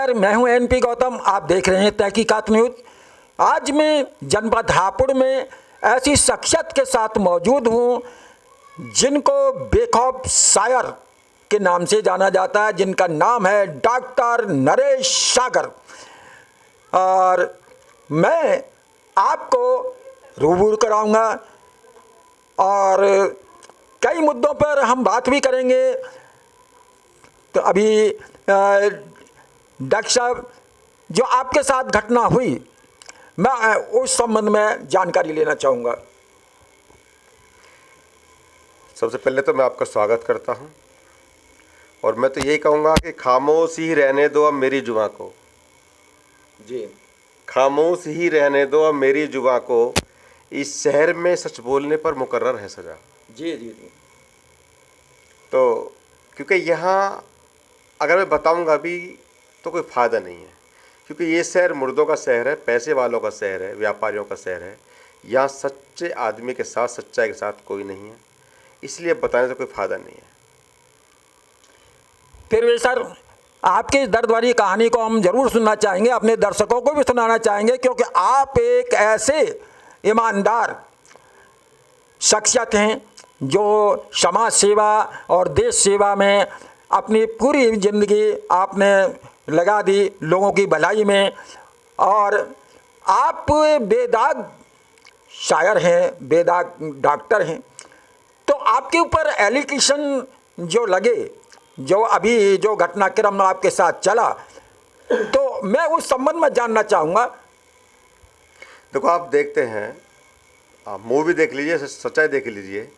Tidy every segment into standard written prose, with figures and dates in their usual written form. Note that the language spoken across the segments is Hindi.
नमस्कार, मैं हूं एनपी गौतम। आप देख रहे हैं तहकीकात न्यूज़। आज मैं जनपद हापुड़ में ऐसी शख्सियत के साथ मौजूद हूं जिनको बेखौफ शायर के नाम से जाना जाता है, जिनका नाम है डॉक्टर नरेश सागर। और मैं आपको रूबरू कराऊंगा और कई मुद्दों पर हम बात भी करेंगे। तो अभी डॉक्टर साहब, जो आपके साथ घटना हुई, मैं उस संबंध में जानकारी लेना चाहूँगा। सबसे पहले तो मैं आपका स्वागत करता हूं और मैं तो यही कहूँगा कि खामोश ही रहने दो अब मेरी जुबां को। जी, खामोश ही रहने दो अब मेरी जुबां को, इस शहर में सच बोलने पर मुकर्रर है सजा। जी जी जी। तो क्योंकि यहाँ अगर मैं बताऊँगा भी तो कोई फ़ायदा नहीं है, क्योंकि ये शहर मुर्दों का शहर है, पैसे वालों का शहर है, व्यापारियों का शहर है। यहाँ सच्चे आदमी के साथ, सच्चाई के साथ कोई नहीं है, इसलिए बताने से कोई फ़ायदा नहीं है। फिर भी सर, आपकी इस दर्द भरी कहानी को हम जरूर सुनना चाहेंगे, अपने दर्शकों को भी सुनाना चाहेंगे, क्योंकि आप एक ऐसे ईमानदार शख्सियत हैं जो समाज सेवा और देश सेवा में अपनी पूरी ज़िंदगी आपने लगा दी, लोगों की भलाई में। और आप बेदाग शायर हैं, बेदाग डॉक्टर हैं। तो आपके ऊपर एलिगेशन जो लगे, जो अभी जो घटनाक्रम आपके साथ चला, तो मैं उस संबंध में जानना चाहूँगा। देखो, आप देखते हैं, आप मूवी देख लीजिए, सच्चाई देख लीजिए।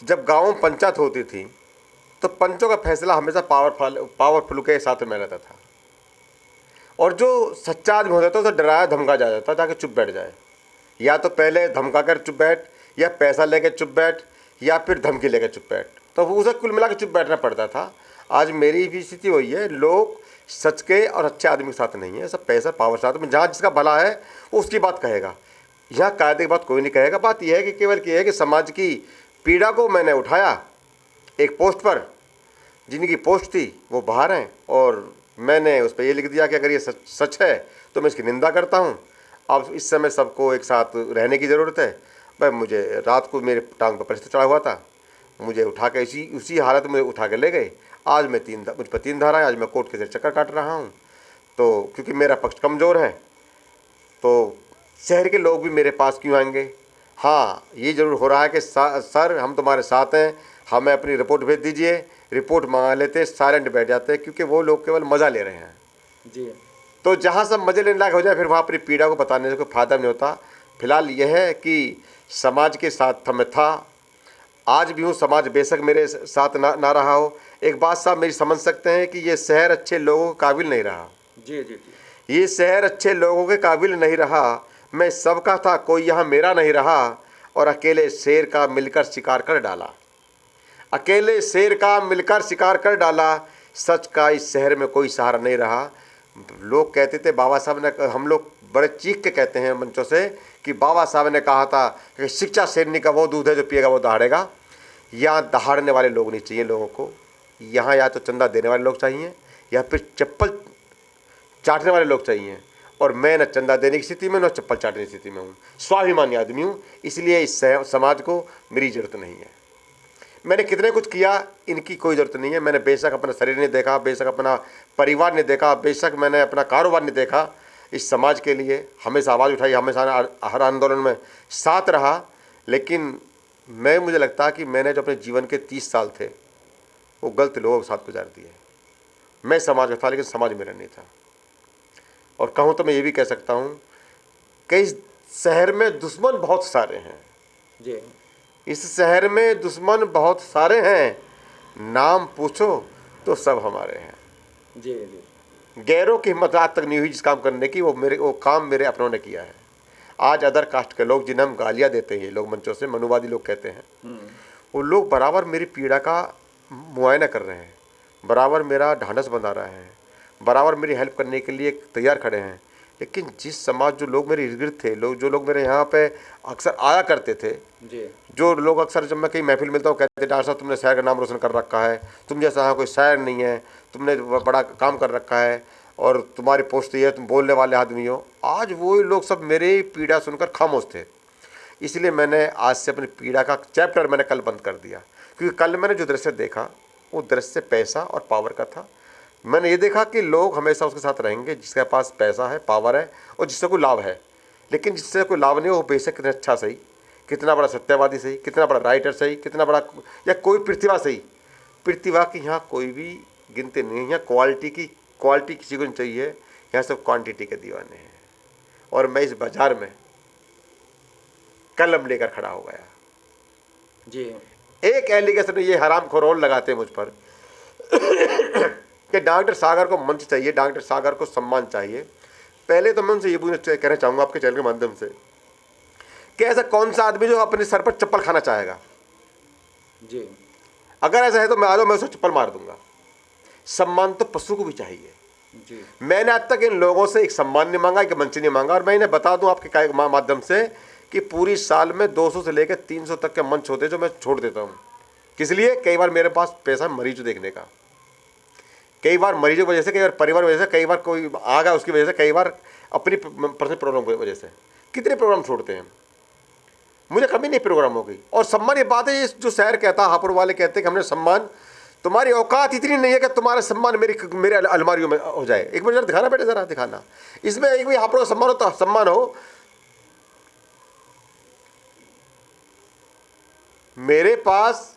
जब गाँव में पंचायत होती थी तो पंचों का फैसला हमेशा पावरफुल के साथ में रहता था, और जो सच्चा आदमी होता था उसे डराया धमका जाता था ताकि चुप बैठ जाए। या तो पहले धमका कर चुप बैठ, या पैसा लेके चुप बैठ, या फिर धमकी लेके चुप बैठ, तो उसे कुल मिला के चुप बैठना पड़ता था। आज मेरी भी स्थिति वही है। लोग सच के और अच्छे आदमी के साथ नहीं है, सब पैसा पावर साथ में। जहाँ जिसका भला है वो उसकी बात कहेगा, यहाँ कायदे की बात कोई नहीं कहेगा। बात यह है कि केवल ये है कि समाज की पीड़ा को मैंने उठाया एक पोस्ट पर, जिनकी पोस्ट थी वो बाहर हैं, और मैंने उस पर ये लिख दिया कि अगर ये सच है तो मैं इसकी निंदा करता हूँ। अब इस समय सबको एक साथ रहने की ज़रूरत है। भाई, मुझे रात को मेरे टांग पर परिस्थिति चढ़ा हुआ था, मुझे उठा के उसी हालत में उठा के ले गए। आज मैं मुझ पर 3 धारा है, आज मैं कोर्ट के चक्कर काट रहा हूँ। तो क्योंकि मेरा पक्ष कमज़ोर है, तो शहर के लोग भी मेरे पास क्यों आएंगे। हाँ, ये ज़रूर हो रहा है कि सर हम तुम्हारे साथ हैं, हमें अपनी रिपोर्ट भेज दीजिए। रिपोर्ट मंगा लेते, साइलेंट बैठ जाते हैं, क्योंकि वो लोग केवल मज़ा ले रहे हैं। जी। तो जहाँ सब मज़े लेने लायक हो जाए, फिर वहाँ अपनी पीड़ा को बताने से कोई फ़ायदा नहीं होता। फिलहाल यह है कि समाज के साथ मैं था, आज भी हूँ। समाज बेशक मेरे साथ ना रहा हो, एक बात साहब मेरी समझ सकते हैं कि ये शहर अच्छे लोगों के काबिल नहीं रहा। जी जी जी। ये शहर अच्छे लोगों के काबिल नहीं रहा। मैं सबका था, कोई यहाँ मेरा नहीं रहा, और अकेले शेर का मिलकर शिकार कर डाला। अकेले शेर का मिलकर शिकार कर डाला, सच का इस शहर में कोई सहारा नहीं रहा। लोग कहते थे, बाबा साहब ने, हम लोग बड़े चीख के कहते हैं मंचों से कि बाबा साहब ने कहा था कि शिक्षा शेरनी का वो दूध है जो पिएगा वो दहाड़ेगा। यहाँ दहाड़ने वाले लोग नहीं चाहिए लोगों को। यहाँ या तो चंदा देने वाले लोग चाहिए, या फिर चप्पल चाटने वाले लोग चाहिए। और मैं न चंदा देने की स्थिति में, न चप्पल चाटने की स्थिति में हूँ। स्वाभिमानी आदमी हूँ, इसलिए इस समाज को मेरी ज़रूरत नहीं है। मैंने कितने कुछ किया, इनकी कोई ज़रूरत नहीं है। मैंने बेशक अपना शरीर नहीं देखा, बेशक अपना परिवार नहीं देखा, बेशक मैंने अपना कारोबार नहीं देखा। इस समाज के लिए हमेशा आवाज़ उठाई, हमेशा हर आंदोलन में साथ रहा। लेकिन मुझे लगता है कि मैंने जो अपने जीवन के 30 साल थे वो गलत लोगों के साथ गुजार दिए। मैं समाज का था, लेकिन समाज मेरा नहीं था। और कहूँ तो मैं ये भी कह सकता हूँ कि इस शहर में दुश्मन बहुत सारे हैं। जी। इस शहर में दुश्मन बहुत सारे हैं, नाम पूछो तो सब हमारे हैं। जी जी। गैरों की हिम्मत आज तक नहीं हुई जिस काम करने की, वो काम मेरे अपनों ने किया है। आज अदर कास्ट के लोग, जिन्हें हम गालियाँ देते हैं, ये लोग मंचों से मनुवादी लोग कहते हैं, वो लोग बराबर मेरी पीड़ा का मुआयना कर रहे हैं, बराबर मेरा ढांढस बंधा रहे हैं, बराबर मेरी हेल्प करने के लिए तैयार खड़े हैं। लेकिन जिस समाज, जो लोग मेरे इर्द गिर्द थे, जो लोग मेरे यहाँ पे अक्सर आया करते थे, जी, जो लोग अक्सर जब मैं कहीं महफिल मिलता हूँ कहते हैं डॉक्टर साहब तुमने शहर का नाम रोशन कर रखा है, तुम जैसा यहाँ कोई शायर नहीं है, तुमने बड़ा काम कर रखा है और तुम्हारी पोस्ट ये है, तुम बोलने वाले आदमी हो। आज वही लोग सब मेरी पीड़ा सुनकर खामोश थे। इसलिए मैंने आज से अपनी पीड़ा का चैप्टर मैंने कल बंद कर दिया, क्योंकि कल मैंने जो दृश्य देखा वो दृश्य पैसा और पावर का था। मैंने ये देखा कि लोग हमेशा उसके साथ रहेंगे जिसके पास पैसा है, पावर है और जिससे कोई लाभ है। लेकिन जिससे कोई लाभ नहीं हो, वो बेशक कितना अच्छा सही, कितना बड़ा सत्यवादी सही, कितना बड़ा राइटर सही, कितना बड़ा या कोई प्रतिभा सही, प्रतिभा की यहाँ कोई भी गिनती नहीं है। यहाँ क्वालिटी किसी को नहीं चाहिए, यहाँ सब क्वांटिटी के दीवाने हैं। और मैं इस बाजार में कलम लेकर खड़ा हो गया जी। एक एलिगेशन ये हरामखोर और लगाते हैं मुझ पर कि डॉक्टर सागर को मंच चाहिए, डॉक्टर सागर को सम्मान चाहिए। पहले तो मैं उनसे ये कहना चाहूँगा आपके चैनल के माध्यम से कि ऐसा कौन सा आदमी जो अपने सर पर चप्पल खाना चाहेगा जी। अगर ऐसा है तो मैं आ जाओ, मैं उसे चप्पल मार दूंगा। सम्मान तो पशु को भी चाहिए जी। मैंने आज तक इन लोगों से एक सम्मान नहीं मांगा, एक मंच नहीं मांगा। और मैं इन्हें बता दूं आपके माध्यम से कि पूरी साल में 200 से लेकर 300 तक के मंच होते जो मैं छोड़ देता हूं। किस लिए? कई बार मेरे पास पैसा मरीज देखने का, कई बार मरीजों की वजह से, कई बार परिवार की वजह से, कई बार कोई आ गया उसकी वजह से, कई बार अपनी पर्सनल प्रॉब्लम की वजह से। कितने प्रोग्राम छोड़ते हैं, मुझे कभी नहीं प्रोग्रामों की। और सम्मान, ये बात है जो शहर कहता, हापुड़ वाले कहते हैं कि हमने सम्मान, तुम्हारी औकात इतनी नहीं है कि तुम्हारा सम्मान मेरे अलमारियों में हो जाए। एक बार जरा दिखाना बेटे, जरा दिखाना। इसमें एक भी हापुड़ का सम्मान हो तो सम्मान हो। मेरे पास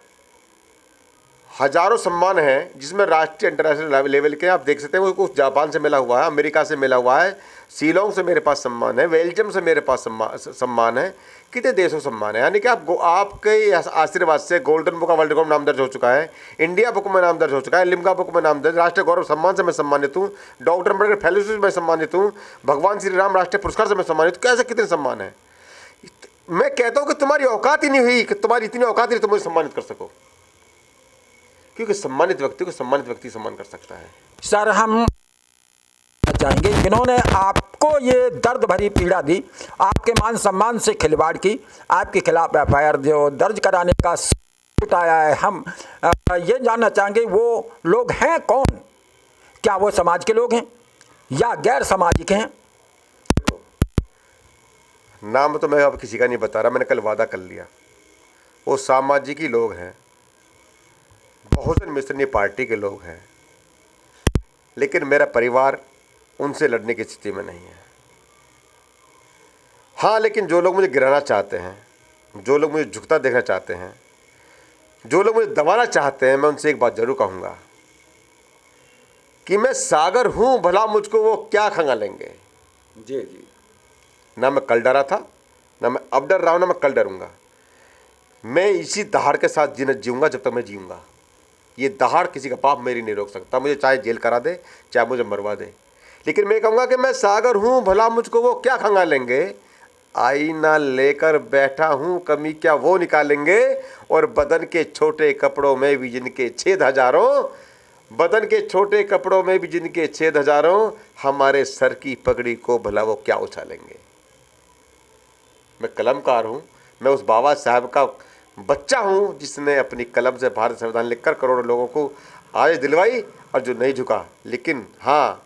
हजारों सम्मान हैं जिसमें राष्ट्रीय इंटरनेशनल लेवल के आप देख सकते हैं। वो जापान से मिला हुआ है, अमेरिका से मिला हुआ है, शिलोंग से मेरे पास सम्मान है, बेल्जियम से मेरे पास सम्मान है, कितने देशों सम्मान है। यानी कि आपके आशीर्वाद से golden book of world record नाम दर्ज हो चुका है, इंडिया बुक में नाम दर्ज हो चुका है, लिम्का बुक में नाम दर्ज, राष्ट्रीय गौरव सम्मान से मैं सम्मानित हूँ, डॉक्टर अम्बेडकर फेलोशिप में सम्मानित हूँ, भगवान श्री राम राष्ट्रीय पुरस्कार से मैं सम्मानित हूँ। कैसे कितने सम्मान है। मैं कहता हूँ कि तुम्हारी औकात ही नहीं हुई, कि तुम्हारी इतनी औकात नहीं तुम मुझे सम्मानित कर सको, क्योंकि सम्मानित व्यक्ति को सम्मानित व्यक्ति सम्मान कर सकता है। सर, हम चाहेंगे जिन्होंने आपको ये दर्द भरी पीड़ा दी, आपके मान सम्मान से खिलवाड़ की, आपके खिलाफ एफआईआर जो दर्ज कराने का उठाया है, हम ये जानना चाहेंगे वो लोग हैं कौन? क्या वो समाज के लोग हैं या गैर सामाजिक हैं? नाम तो मैं अब किसी का नहीं बता रहा, मैंने कल वादा कर लिया। वो सामाजिक ही लोग हैं, बहुजन मिशनरी पार्टी के लोग हैं, लेकिन मेरा परिवार उनसे लड़ने की स्थिति में नहीं है। हाँ, लेकिन जो लोग मुझे गिराना चाहते हैं, जो लोग मुझे झुकता देखना चाहते हैं, जो लोग मुझे दबाना चाहते हैं, मैं उनसे एक बात जरूर कहूँगा कि मैं सागर हूँ, भला मुझको वो क्या खंगालेंगे। जी जी। ना मैं कल डरा था, ना मैं अब डर रहा हूँ, ना मैं कल डरूंगा। मैं इसी दहाड़ के साथ जीऊँगा जब तक मैं जीऊँगा। ये दहाड़ किसी का पाप मेरी नहीं रोक सकता, मुझे चाहे जेल करा दे, चाहे मुझे मरवा दे, लेकिन मैं कहूँगा कि मैं सागर हूँ, भला मुझको वो क्या खंगालेंगे। आईना लेकर बैठा हूँ, कमी क्या वो निकालेंगे। और बदन के छोटे कपड़ों में भी जिनके छेद हजारों, बदन के छोटे कपड़ों में भी जिनके छेद हजारों, हमारे सर की पगड़ी को भला वो क्या उछालेंगे। मैं कलमकार हूँ, मैं उस बाबा साहब का बच्चा हूँ जिसने अपनी कलम से भारत संविधान लिखकर करोड़ों लोगों को आज़ादी दिलवाई और जो नहीं झुका। लेकिन हाँ,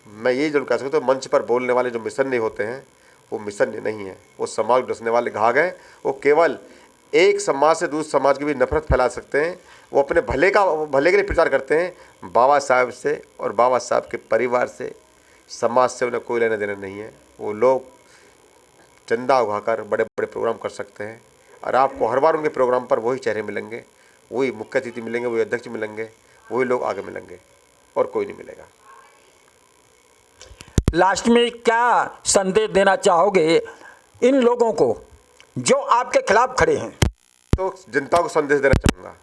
मैं ये जरूर कह सकता हूँ, मंच पर बोलने वाले जो मिशन नहीं होते हैं वो मिशन नहीं है, वो समाज डसने वाले घाघ हैं। वो केवल एक समाज से दूसरे समाज की भी नफरत फैला सकते हैं। वो अपने भले के लिए प्रचार करते हैं। बाबा साहब से और बाबा साहब के परिवार से, समाज से उन्हें कोई लेना देना नहीं है। वो लोग चंदा उगाकर बड़े बड़े प्रोग्राम कर सकते हैं और आपको हर बार उनके प्रोग्राम पर वही चेहरे मिलेंगे, वही मुख्य अतिथि मिलेंगे, वही अध्यक्ष मिलेंगे, वही लोग आगे मिलेंगे और कोई नहीं मिलेगा। लास्ट में क्या संदेश देना चाहोगे इन लोगों को जो आपके खिलाफ खड़े हैं? तो जनता को संदेश देना चाहूँगा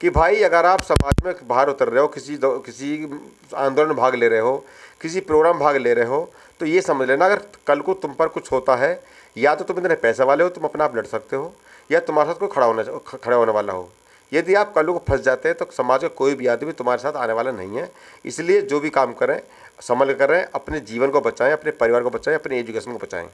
कि भाई, अगर आप समाज में बाहर उतर रहे हो, किसी आंदोलन में भाग ले रहे हो, किसी प्रोग्राम में भाग ले रहे हो, तो ये समझ लेना, अगर कल को तुम पर कुछ होता है, या तो तुम इतने पैसे वाले हो, तुम अपना आप लड़ सकते हो, या तुम्हारे साथ कोई खड़ा होने वाला हो। यदि आप कल को फंस जाते हैं तो समाज का कोई भी आदमी तुम्हारे साथ आने वाला नहीं है। इसलिए जो भी काम करें संभल कर करें, अपने जीवन को बचाएं, अपने परिवार को बचाएं, अपने एजुकेशन को बचाएं।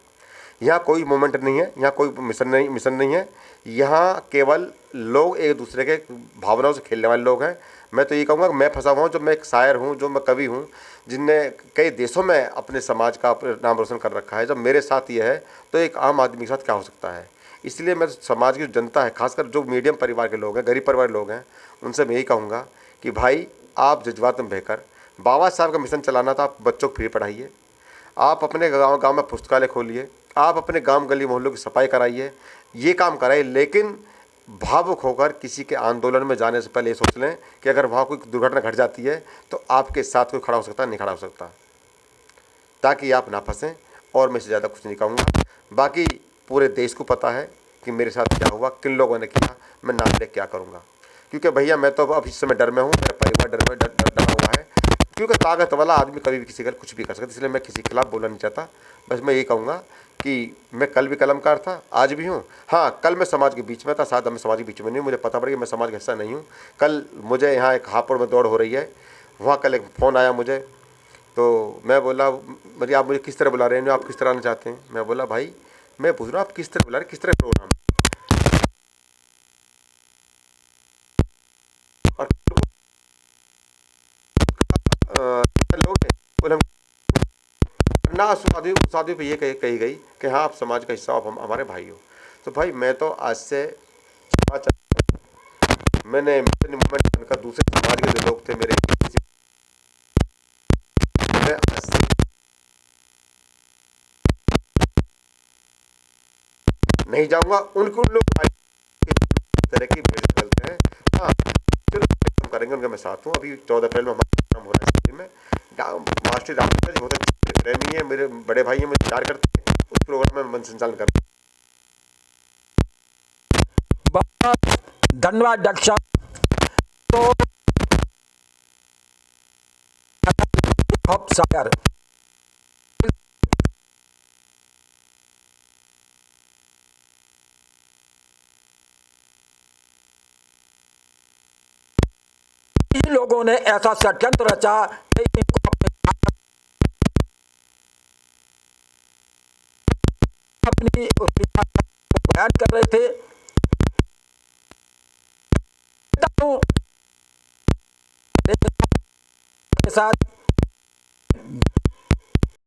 यहाँ कोई मोमेंट नहीं है, यहाँ कोई मिशन नहीं है। यहाँ केवल लोग एक दूसरे के भावनाओं से खेलने वाले लोग हैं। मैं तो ये कहूँगा कि मैं फंसा हुआ हूँ, जो मैं एक शायर हूँ, जो मैं कवि हूँ, जिनने कई देशों में अपने समाज का नाम रोशन कर रखा है। जब मेरे साथ ये है तो एक आम आदमी के साथ क्या हो सकता है। इसलिए मैं समाज की जो जनता है, खासकर जो मीडियम परिवार के लोग हैं, गरीब परिवार के लोग हैं, उनसे मैं यही कहूँगा कि भाई आप जज्बात में बहकर, बाबा साहब का मिशन चलाना था, आप बच्चों को फ्री पढ़ाइए, आप अपने गांव में पुस्तकालय खोलिए, आप अपने गांव गली मोहल्लों की सफाई कराइए, ये काम कराइए। लेकिन भावुक होकर किसी के आंदोलन में जाने से पहले ये सोच लें कि अगर वहाँ कोई दुर्घटना घट जाती है तो आपके साथ कोई खड़ा हो सकता है, नहीं खड़ा हो सकता, ताकि आप ना फंसें। और मैं इससे ज़्यादा कुछ नहीं कहूँगा। बाकी पूरे देश को पता है कि मेरे साथ क्या हुआ, किन लोगों ने किया, मैं नाम ले क्या करूँगा। क्योंकि भैया मैं तो अब इस समय डर में हूँ, मेरा परिवार डरा हुआ है, क्योंकि ताकत वाला आदमी कभी भी किसी का कुछ भी कर सकता है। इसलिए मैं किसी के खिलाफ बोलना नहीं चाहता। बस मैं ये कहूँगा कि मैं कल भी कलमकार था, आज भी हूँ। हाँ, कल मैं समाज के बीच में था, साथ मैं समाज के बीच में नहीं हूँ, मुझे पता पड़ा कि मैं समाज का हिस्सा नहीं हूँ। कल मुझे यहाँ एक हापुड़ में दौड़ हो रही है, वहाँ कल एक फ़ोन आया मुझे, तो मैं बोला भाई आप मुझे किस तरह बुला रहे हैं, आप किस तरह आना चाहते हैं। मैं बोला भाई मैं पूछ रहा हूँ आप किस तरह बुला रहे हैं, किस तरह प्रोग्राम। और लोग बोले ना, शादी पे ये कही गई कि हाँ आप समाज का हिस्सा हो, आप हमारे भाई हो। तो भाई मैं तो आज से मैंने मूवमेंट बनकर दूसरे समाज के जो लोग थे मेरे, मैं आज से नहीं जाऊंगा। उनको उन लोग तरह की भेड़ निकलते हैं। हाँ चलो हम करेंगे, उनका मैं साथ हूँ। अभी 14 अप्रैल में हमारा प्रोग्राम हो रहा है दिल्ली में। मास्टर रामचंद्र जी बहुत अच्छे प्रेमी है, मेरे बड़े भाई हैं, मुझे प्यार करते हैं। उस प्रोग्राम में मन संचालन कर धन्यवाद डॉक्टर साहब। तो शायर लोगों ने ऐसा षड्यंत्र रचा कि इनको अपनी बयान कर रहे